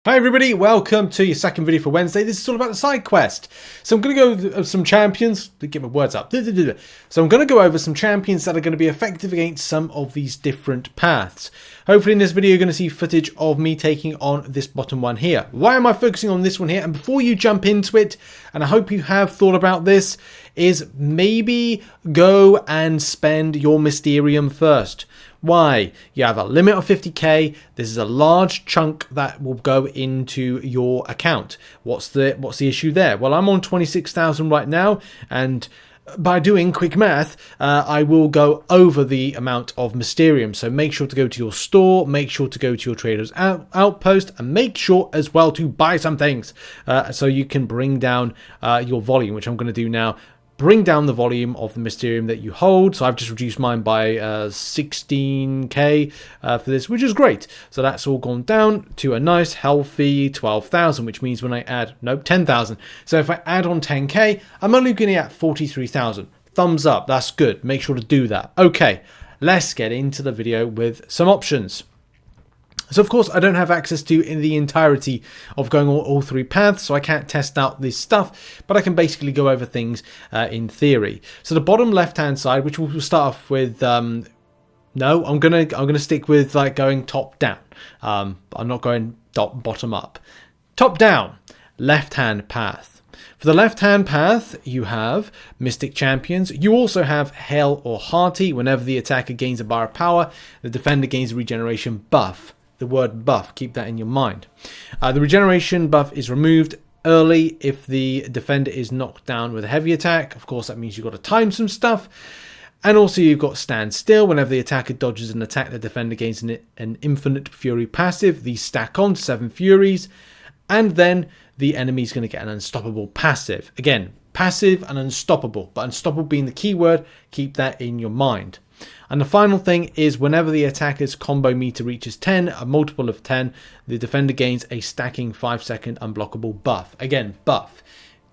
Hi everybody, welcome to your second video for Wednesday. This is all about the side quest. So I'm going to go over some champions, get my words up. So I'm going to go over some champions that are going to be effective against some of these different paths. Hopefully in this video you're going to see footage of me taking on this bottom one here. Why am I focusing on this one here? And before you jump into it, and I hope you have thought about this, is maybe go and spend your Mysterium first. Why? You have a limit of 50k. This is a large chunk that will go into your account. What's the issue there? Well, I'm on 26,000 right now, and by doing quick math, I will go over the amount of Mysterium. So make sure to go to your store, make sure to go to your trader's outpost, and make sure as well to buy some things so you can bring down your volume, which I'm going to do now. Bring down the volume of the Mysterium that you hold. So I've just reduced mine by 16k for this, which is great. So that's all gone down to a nice healthy 12,000, which means when I add, nope, 10,000. So if I add on 10k, I'm only going to get 43,000. Thumbs up, that's good. Make sure to do that. Okay, let's get into the video with some options. So of course I don't have access to in the entirety of going all three paths, so I can't test out this stuff, but I can basically go over things in theory. So the bottom left hand side, which we'll start off with, no, I'm gonna stick with like going top down. I'm not going bottom up. Top down, left hand path. For the left hand path, you have Mystic Champions. You also have Hell or Hearty. Whenever the attacker gains a bar of power, the defender gains a regeneration buff. The word buff, keep that in your mind. The regeneration buff is removed early if the defender is knocked down with a heavy attack. Of course, that means you've got to time some stuff. And also you've got stand still. Whenever the attacker dodges an attack, the defender gains an infinite fury passive. These stack on 7 furies. And then the enemy is going to get an unstoppable passive. Again, passive and unstoppable. But unstoppable being the key word, keep that in your mind. And the final thing is whenever the attacker's combo meter reaches 10, a multiple of 10, the defender gains a stacking 5-second unblockable buff. Again, buff.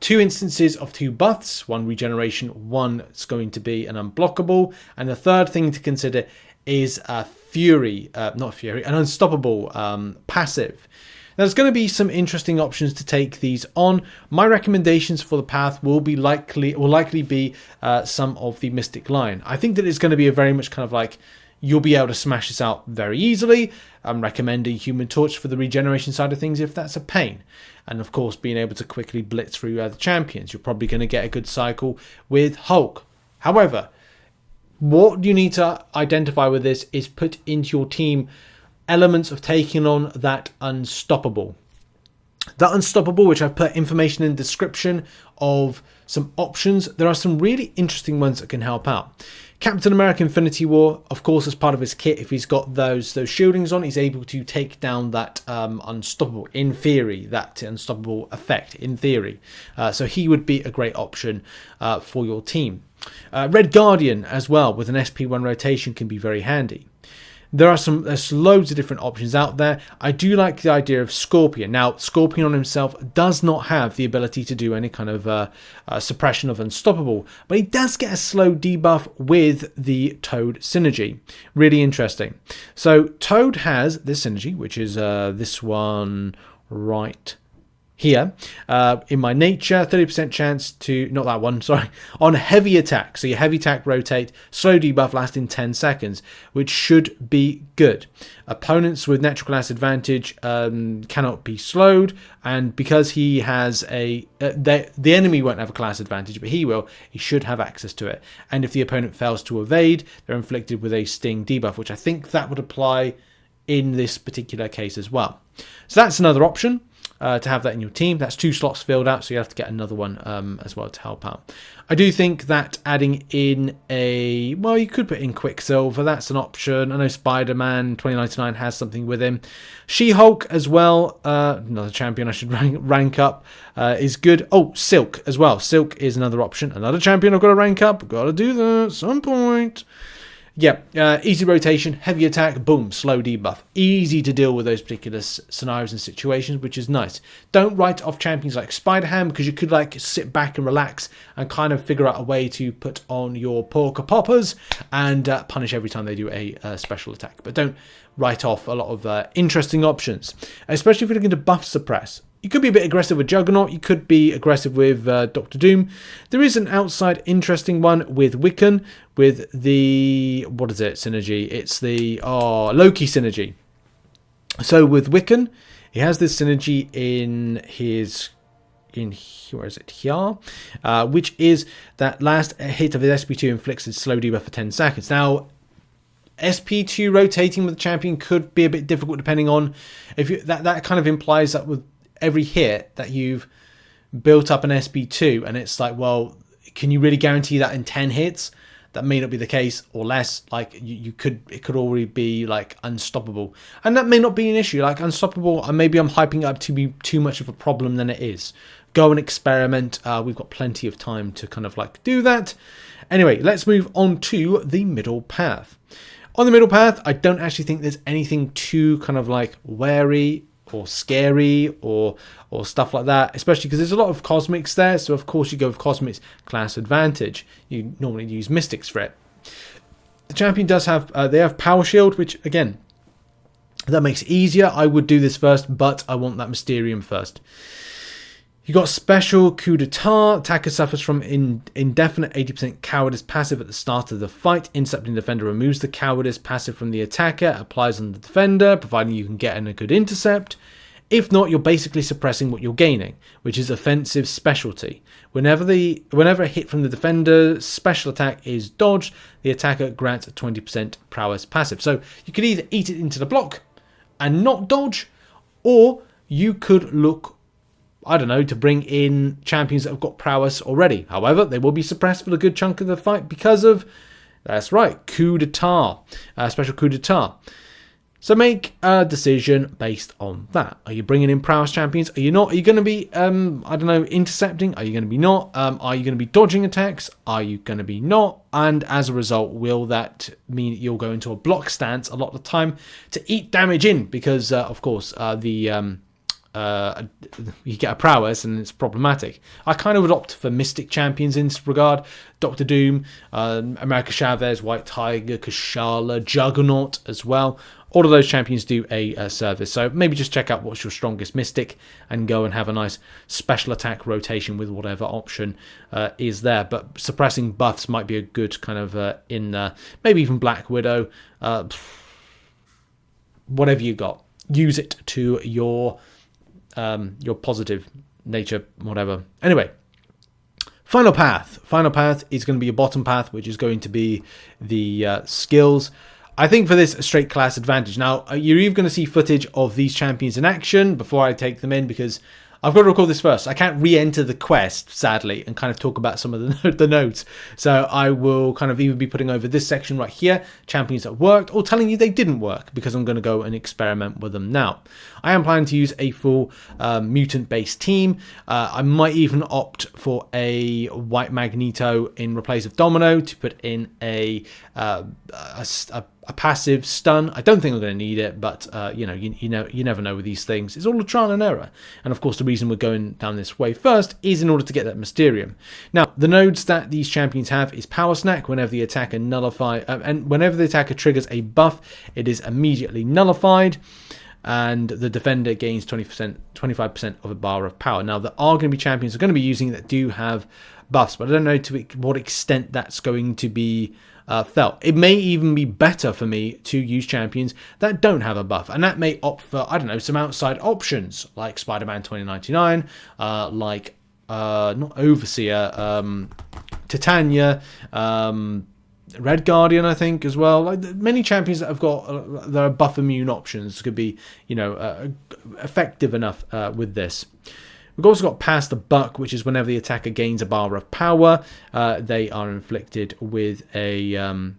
2 instances of 2 buffs, 1 regeneration, 1 is going to be an unblockable. And the third thing to consider is a an unstoppable passive. Now, there's going to be some interesting options to take these on. My recommendations for the path will likely be some of the Mystic line. I think that it's going to be a very much kind of like you'll be able to smash this out very easily. I'm recommending Human Torch for the regeneration side of things if that's a pain. And of course, being able to quickly blitz through other champions. You're probably going to get a good cycle with Hulk. However, what you need to identify with this is put into your team elements of taking on that unstoppable. That unstoppable, which I've put information in the description of some options. There are some really interesting ones that can help out. Captain America Infinity War, of course, as part of his kit, if he's got those shieldings on, he's able to take down that unstoppable, in theory, that unstoppable effect, in theory. So he would be a great option for your team. Red Guardian as well, with an SP1 rotation, can be very handy. There's loads of different options out there. I do like the idea of Scorpion. Now, Scorpion on himself does not have the ability to do any kind of suppression of Unstoppable, but he does get a slow debuff with the Toad synergy. Really interesting. So Toad has this synergy, which is this one right here. In my nature, 30% chance to, not that one, sorry, on heavy attack. So your heavy attack rotate, slow debuff lasting 10 seconds, which should be good. Opponents with natural class advantage cannot be slowed, and because he has the enemy won't have a class advantage, but he will, he should have access to it. And if the opponent fails to evade, they're inflicted with a sting debuff, which I think that would apply in this particular case as well. So that's another option. To have that in your team. That's 2 slots filled out, so you have to get another one as well to help out. I do think that adding in you could put in Quicksilver, that's an option. I know Spider-Man 2099 has something with him. She-Hulk as well, another champion I should rank up, is good. Oh, Silk as well. Silk is another option. Another champion I've got to rank up. Got to do that at some point. Yeah, easy rotation, heavy attack, boom, slow debuff. Easy to deal with those particular scenarios and situations, which is nice. Don't write off champions like Spider-Ham, because you could like sit back and relax and kind of figure out a way to put on your Porker Poppers and punish every time they do a special attack. But don't write off a lot of interesting options, especially if you're looking to buff suppress. You could be a bit aggressive with Juggernaugt. You could be aggressive with Doctor Doom. There is an outside interesting one with Wiccan, with the, what is it, synergy? It's the Loki synergy. So with Wiccan, he has this synergy in his, where is it, here? Which is that last hit of his SP2 inflicts a slow debuff for 10 seconds. Now, SP2 rotating with the champion could be a bit difficult depending on if you, that kind of implies that with every hit that you've built up an SP2, and it's like, well, can you really guarantee that in 10 hits? That may not be the case, or less. Like it could already be like unstoppable, and that may not be an issue. Like unstoppable, and maybe I'm hyping it up to be too much of a problem than it is. Go and experiment. We've got plenty of time to kind of like do that. Anyway, let's move on to the middle path. On the middle path, I don't actually think there's anything too kind of like wary or scary or stuff like that, especially because there's a lot of cosmics there. So of course you go with cosmics class advantage. You normally use mystics for it. The champion does have they have power shield, which again, that makes it easier. I would do this first, but I want that Mysterium first. You got special coup d'etat. Attacker suffers from indefinite 80% cowardice passive at the start of the fight. Intercepting defender removes the cowardice passive from the attacker, applies on the defender, providing you can get in a good intercept. If not, you're basically suppressing what you're gaining, which is offensive specialty. Whenever a hit from the defender's special attack is dodged, the attacker grants a 20% prowess passive. So you could either eat it into the block and not dodge, or you could look, I don't know, to bring in champions that have got prowess already. However, they will be suppressed for a good chunk of the fight because of, that's right, coup d'etat, special coup d'etat. So make a decision based on that. Are you bringing in prowess champions? Are you not? Are you going to be, I don't know, intercepting? Are you going to be not? Are you going to be dodging attacks? Are you going to be not? And as a result, will that mean you'll go into a block stance a lot of the time to eat damage in? Because, of course, you get a prowess and it's problematic. I kind of would opt for mystic champions in this regard. Doctor Doom, Amerca Chavez, White Tiger, Kushala, Juggernaugt as well. All of those champions do a service. So maybe just check out what's your strongest mystic and go and have a nice special attack rotation with whatever option is there. But suppressing buffs might be a good kind of maybe even Black Widow. Whatever you got. Use it to your positive nature, whatever. Anyway, final path is going to be a bottom path, which is going to be the skills. I think for this straight class advantage. Now you're even going to see footage of these champions in action before I take them in, because I've got to record this first. I can't re-enter the quest, sadly, and kind of talk about some of the notes. So I will kind of either be putting over this section right here, champions that worked, or telling you they didn't work, because I'm going to go and experiment with them now. I am planning to use a full mutant-based team. I might even opt for a white Magneto in replace of Domino to put in a passive stun. I don't think I'm going to need it, but you never know with these things. It's all a trial and error. And of course, the reason we're going down this way first is in order to get that Mysterium. Now, the nodes that these champions have is Power Snack. Whenever the attacker whenever the attacker triggers a buff, it is immediately nullified, and the defender gains 25% of a bar of power. Now, there are going to be champions that are going to be using that do have buffs, but I don't know to what extent that's going to be felt. It may even be better for me to use champions that don't have a buff, and that may opt for, I don't know, some outside options like Spider-Man 2099, like not Overseer, Titania, Red Guardian, I think, as well. Like many champions that have got there are buff immune options could be, effective enough with this. We've also got Pass the Buck, which is whenever the attacker gains a bar of power, they are inflicted with a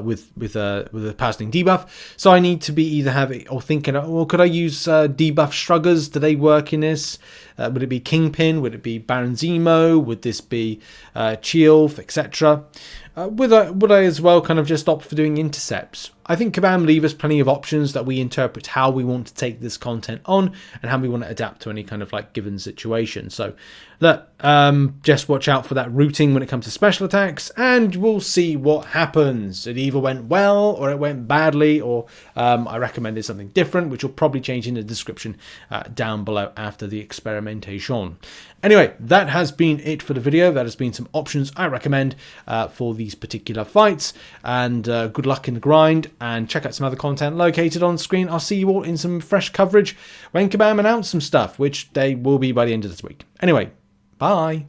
with a passing debuff. So I need to be either having or thinking, well, could I use debuff Shruggers? Do they work in this? Would it be Kingpin? Would it be Baron Zemo? Would this be Chilf, etc.? Would I as well kind of just opt for doing intercepts? I think Kabam leave us plenty of options that we interpret how we want to take this content on and how we want to adapt to any kind of like given situation. So look, just watch out for that routing when it comes to special attacks, and we'll see what happens. It either went well or it went badly, or I recommended something different, which will probably change in the description down below after the experimentation. Anyway, that has been it for the video. That has been some options I recommend for these particular fights, and good luck in the grind, and check out some other content located on screen. I'll see you all in some fresh coverage when Kabam announce some stuff, which they will be by the end of this week. Anyway, bye.